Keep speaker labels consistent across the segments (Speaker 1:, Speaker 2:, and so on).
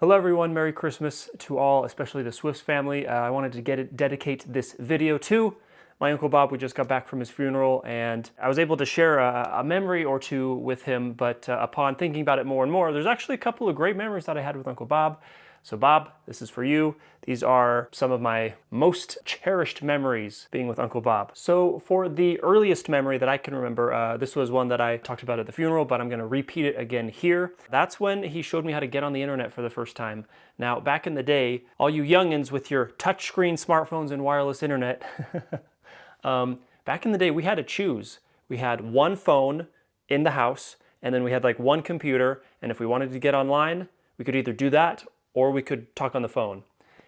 Speaker 1: Hello everyone, Merry Christmas to all, especially the Swifts family. I wanted to dedicate this video to my Uncle Bob. We just got back from his funeral and I was able to share a memory or two with him, but upon thinking about it more and more, there's actually a couple of great memories that I had with Uncle Bob. So Bob, this is for you. These are some of my most cherished memories being with Uncle Bob. So for the earliest memory that I can remember, this was one that I talked about at the funeral, but I'm gonna repeat it again here. That's when he showed me how to get on the internet for the first time. Now, back in the day, all you youngins with your touchscreen smartphones and wireless internet, back in the day we had to choose. We had one phone in the house, and then we had like one computer, and if we wanted to get online, we could either do that or we could talk on the phone.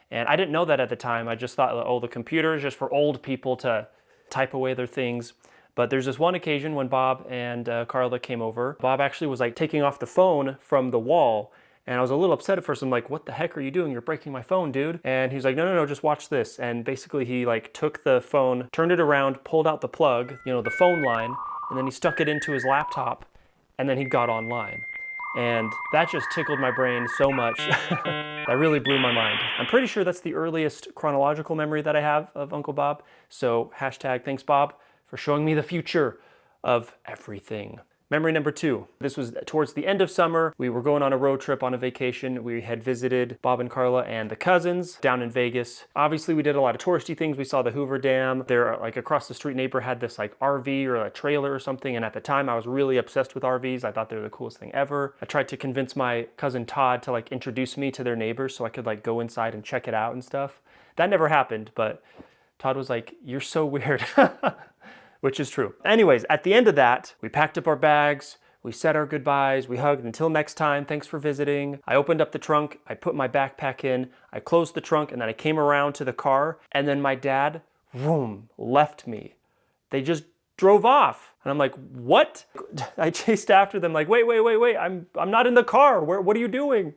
Speaker 1: And I didn't know that at the time. I just thought, oh, the computer is just for old people to type away their things. But there's this one occasion when Bob and Carla came over. Bob actually was like taking off the phone from the wall. And I was a little upset at first. I'm like, what the heck are you doing? You're breaking my phone, dude. And he's like, no, just watch this. And basically he like took the phone, turned it around, pulled out the plug, the phone line, and then he stuck it into his laptop, and then he got online. And that just tickled my brain so much. That really blew my mind. I'm pretty sure that's the earliest chronological memory that I have of Uncle Bob. So hashtag thanks Bob for showing me the future of everything. Memory number 2. This was towards the end of summer. We were going on a road trip on a vacation. We had visited Bob and Carla and the cousins down in Vegas. Obviously, we did a lot of touristy things. We saw the Hoover Dam. There, like across the street neighbor had this like RV or a trailer or something. And at the time, I was really obsessed with RVs. I thought they were the coolest thing ever. I tried to convince my cousin Todd to like introduce me to their neighbors so I could like go inside and check it out and stuff. That never happened, but Todd was like, "You're so weird." Which is true. Anyways, at the end of that, we packed up our bags, we said our goodbyes, we hugged, until next time, thanks for visiting. I opened up the trunk, I put my backpack in, I closed the trunk, and then I came around to the car, and then my dad, vroom, left me. They just drove off. And I'm like, what? I chased after them like, wait, I'm not in the car, what are you doing?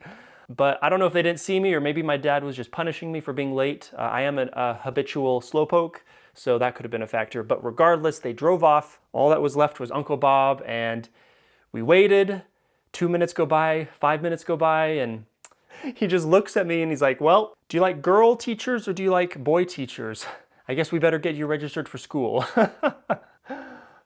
Speaker 1: But I don't know if they didn't see me or maybe my dad was just punishing me for being late. I am a habitual slowpoke, so that could have been a factor. But regardless, they drove off. All that was left was Uncle Bob, and we waited. 2 minutes go by, 5 minutes go by, and he just looks at me and he's like, well, do you like girl teachers or do you like boy teachers? I guess we better get you registered for school.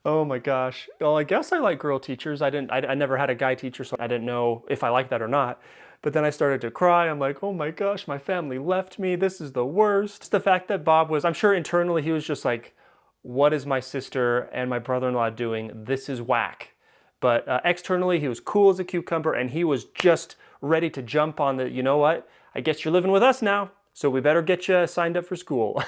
Speaker 1: Oh my gosh. Well, I guess I like girl teachers. I never had a guy teacher, so I didn't know if I liked that or not. But then I started to cry. I'm like, oh my gosh, my family left me. This is the worst. It's the fact that Bob was, I'm sure internally he was just like, what is my sister and my brother-in-law doing? This is whack. But externally he was cool as a cucumber and he was just ready to jump on the, you know what? I guess you're living with us now, so we better get you signed up for school.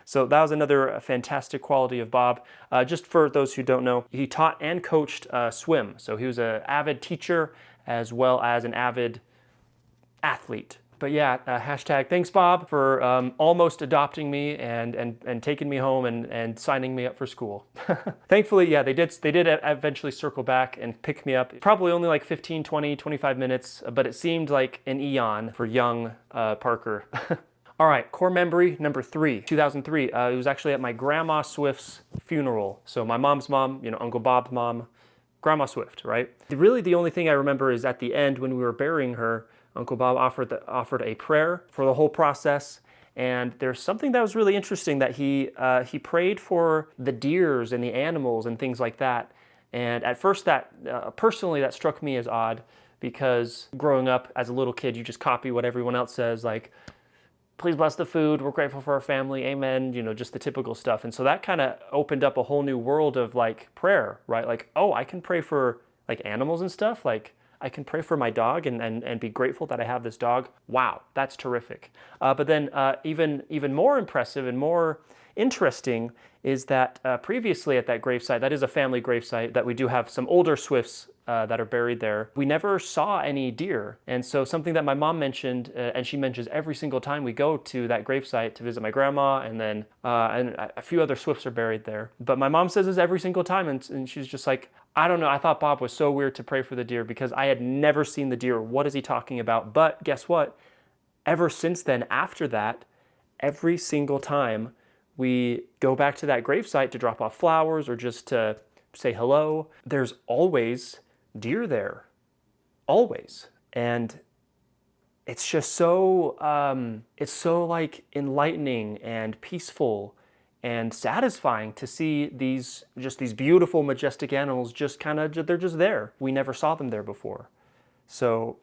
Speaker 1: So that was another fantastic quality of Bob. Just for those who don't know, he taught and coached swim. So he was an avid teacher as well as an avid athlete. But yeah, hashtag thanks Bob for almost adopting me and taking me home and signing me up for school. Thankfully, yeah, they did eventually circle back and pick me up. Probably only like 15, 20, 25 minutes, but it seemed like an eon for young Parker. All right, core memory number 3, 2003. It was actually at my Grandma Swift's funeral. So my mom's mom, Uncle Bob's mom, Grandma Swift, right? Really the only thing I remember is at the end when we were burying her, Uncle Bob offered a prayer for the whole process. And there's something that was really interesting that he prayed for the deers and the animals and things like that. And at first personally that struck me as odd because growing up as a little kid, you just copy what everyone else says, like, please bless the food, we're grateful for our family, amen, just the typical stuff. And so that kind of opened up a whole new world of like prayer, right? Like, oh, I can pray for like animals and stuff, like I can pray for my dog and be grateful that I have this dog. Wow, that's terrific. But then even more impressive and more interesting is that previously at that gravesite, that is a family gravesite, that we do have some older Swifts that are buried there. We never saw any deer. And so something that my mom mentioned, and she mentions every single time we go to that gravesite to visit my grandma, and then and a few other Swifts are buried there. But my mom says this every single time, and she's just like, I don't know, I thought Bob was so weird to pray for the deer because I had never seen the deer. What is he talking about? But guess what? Ever since then, after that, every single time we go back to that gravesite to drop off flowers or just to say hello, there's always deer there. Always. And it's just so it's so like enlightening and peaceful and satisfying to see these beautiful, majestic animals just kind of, they're just there. We never saw them there before. So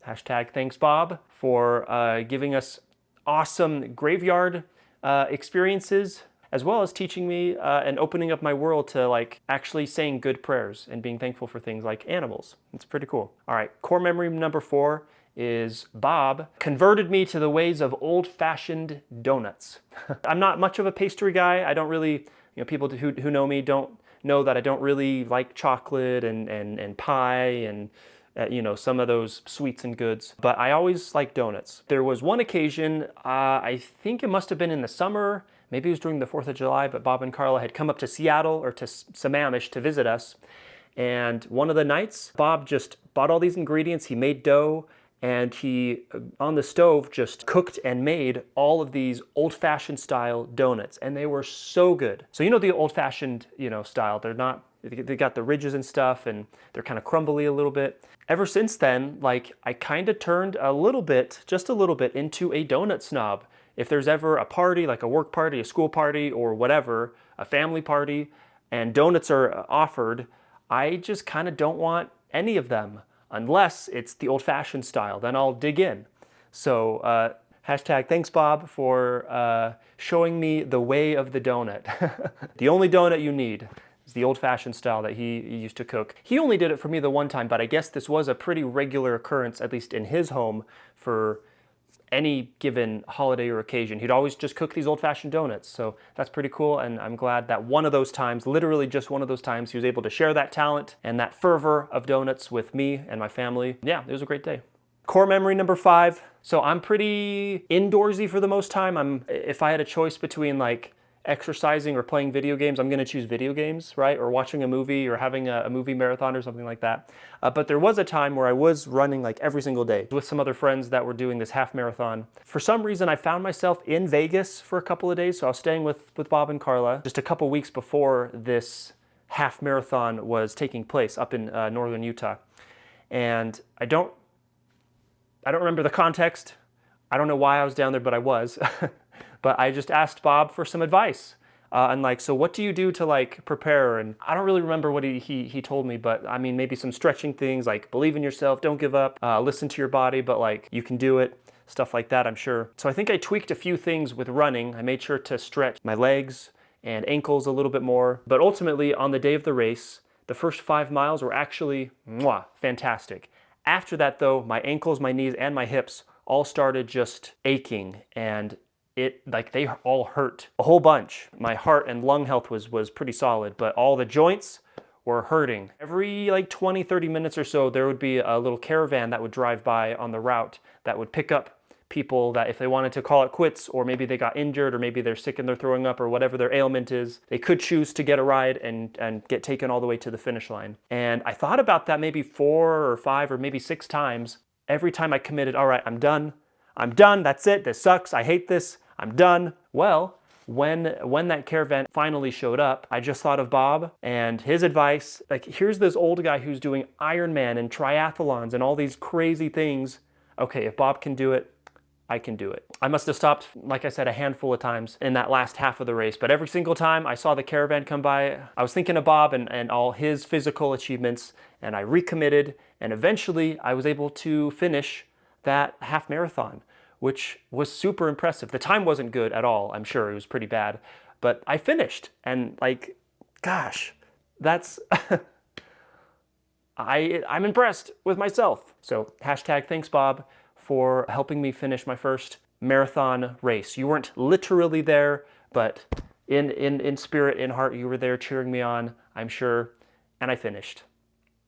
Speaker 1: hashtag thanks Bob for giving us awesome graveyard experiences, as well as teaching me and opening up my world to like actually saying good prayers and being thankful for things like animals. It's pretty cool. All right, core memory number 4 is Bob converted me to the ways of old-fashioned donuts. I'm not much of a pastry guy. I don't really, people who know me don't know that I don't really like chocolate and pie and some of those sweets and goods, but I always like donuts. There was one occasion, I think it must have been in the summer, maybe it was during the 4th of July, but Bob and Carla had come up to Seattle or to Sammamish to visit us. And one of the nights, Bob just bought all these ingredients, he made dough, and he, on the stove, just cooked and made all of these old-fashioned style donuts, and they were so good. So the old-fashioned, style, they got the ridges and stuff, and they're kind of crumbly a little bit. Ever since then, like, I kind of turned a little bit, just a little bit, into a donut snob. If there's ever a party, like a work party, a school party, or whatever, a family party, and donuts are offered, I just kind of don't want any of them. Unless it's the old-fashioned style, then I'll dig in. So hashtag thanks Bob for showing me the way of the donut. The only donut you need is the old-fashioned style that he used to cook. He only did it for me the one time, but I guess this was a pretty regular occurrence, at least in his home, for any given holiday or occasion. He'd always just cook these old-fashioned donuts. So that's pretty cool, and I'm glad that one of those times, literally just one of those times, he was able to share that talent and that fervor of donuts with me and my family. Yeah, it was a great day. Core memory number 5. So I'm pretty indoorsy for the most time. If I had a choice between like exercising or playing video games, I'm gonna choose video games, right? Or watching a movie or having a movie marathon or something like that. But there was a time where I was running like every single day with some other friends that were doing this half marathon. For some reason, I found myself in Vegas for a couple of days. So I was staying with Bob and Carla just a couple weeks before this half marathon was taking place up in northern Utah. And I don't remember the context. I don't know why I was down there, but I was. But I just asked Bob for some advice. And like, so what do you do to like prepare? And I don't really remember what he told me, but I mean, maybe some stretching things like believe in yourself, don't give up, listen to your body, but like you can do it, stuff like that, I'm sure. So I think I tweaked a few things with running. I made sure to stretch my legs and ankles a little bit more. But ultimately on the day of the race, the first 5 miles were actually fantastic. After that though, my ankles, my knees, and my hips all started just aching, and they all hurt a whole bunch. My heart and lung health was pretty solid, but all the joints were hurting. Every like 20, 30 minutes or so, there would be a little caravan that would drive by on the route that would pick up people that if they wanted to call it quits, or maybe they got injured, or maybe they're sick and they're throwing up, or whatever their ailment is, they could choose to get a ride and get taken all the way to the finish line. And I thought about that maybe 4 or 5 or maybe 6 times. Every time I committed, all right, I'm done, that's it, this sucks, I hate this, I'm done. Well, when that caravan finally showed up, I just thought of Bob and his advice. Like, here's this old guy who's doing Ironman and triathlons and all these crazy things. Okay, if Bob can do it, I can do it. I must have stopped, like I said, a handful of times in that last half of the race, but every single time I saw the caravan come by, I was thinking of Bob and all his physical achievements, and I recommitted, and eventually I was able to finish that half marathon, which was super impressive. The time wasn't good at all, I'm sure, it was pretty bad, but I finished, and like, gosh, that's, I'm impressed with myself. So hashtag thanks Bob for helping me finish my first marathon race. You weren't literally there, but in spirit, in heart, you were there cheering me on, I'm sure, and I finished.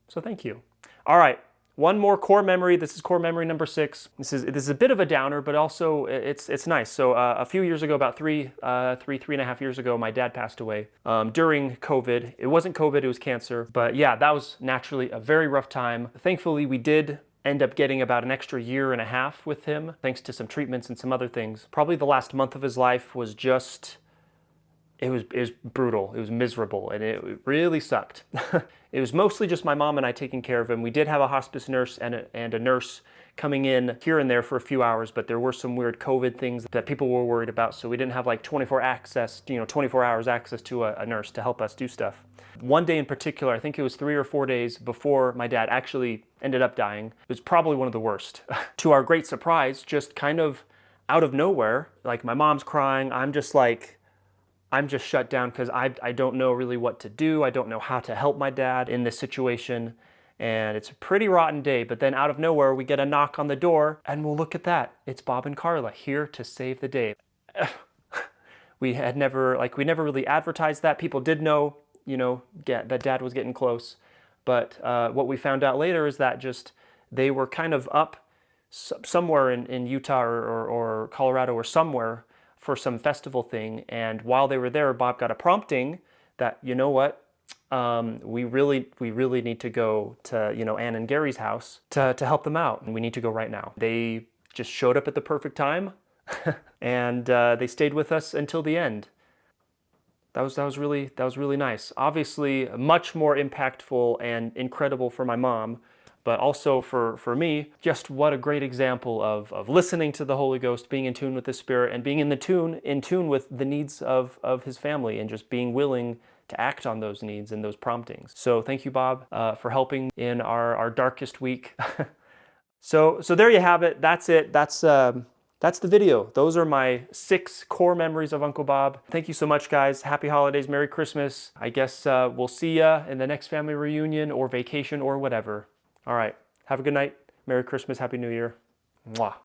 Speaker 1: So thank you. All right, one more core memory. This is core memory number 6. This is a bit of a downer, but also it's nice. So a few years ago, about three and a half years ago, my dad passed away during COVID. It wasn't COVID, it was cancer. But yeah, that was naturally a very rough time. Thankfully, we did end up getting about an extra year and a half with him, thanks to some treatments and some other things. Probably the last month of his life was just, it was brutal, it was miserable, and it really sucked. It was mostly just my mom and I taking care of him. We did have a hospice nurse and a nurse coming in here and there for a few hours, but there were some weird COVID things that people were worried about, so we didn't have like 24 hours access to a nurse to help us do stuff. One day in particular, I think it was 3 or 4 days before my dad actually ended up dying, it was probably one of the worst. To our great surprise, just kind of out of nowhere, like my mom's crying, I'm just shut down because I don't know really what to do. I don't know how to help my dad in this situation. And it's a pretty rotten day, but then out of nowhere, we get a knock on the door, and we'll look at that. It's Bob and Carla here to save the day. We never really advertised that. People did know, that Dad was getting close. But what we found out later is that just they were kind of up somewhere in Utah or Colorado or somewhere for some festival thing. And while they were there, Bob got a prompting that, you know what? We really need to go to, Ann and Gary's house to help them out. And we need to go right now. They just showed up at the perfect time and they stayed with us until the end. That was really nice. Obviously much more impactful and incredible for my mom, but also for me, just what a great example of listening to the Holy Ghost, being in tune with the Spirit, and being in tune with the needs of his family, and just being willing to act on those needs and those promptings. So thank you, Bob, for helping in our darkest week. So there you have it. That's it. That's the video. Those are my 6 core memories of Uncle Bob. Thank you so much, guys. Happy holidays. Merry Christmas. I guess we'll see ya in the next family reunion or vacation or whatever. All right. Have a good night. Merry Christmas. Happy New Year. Mwah.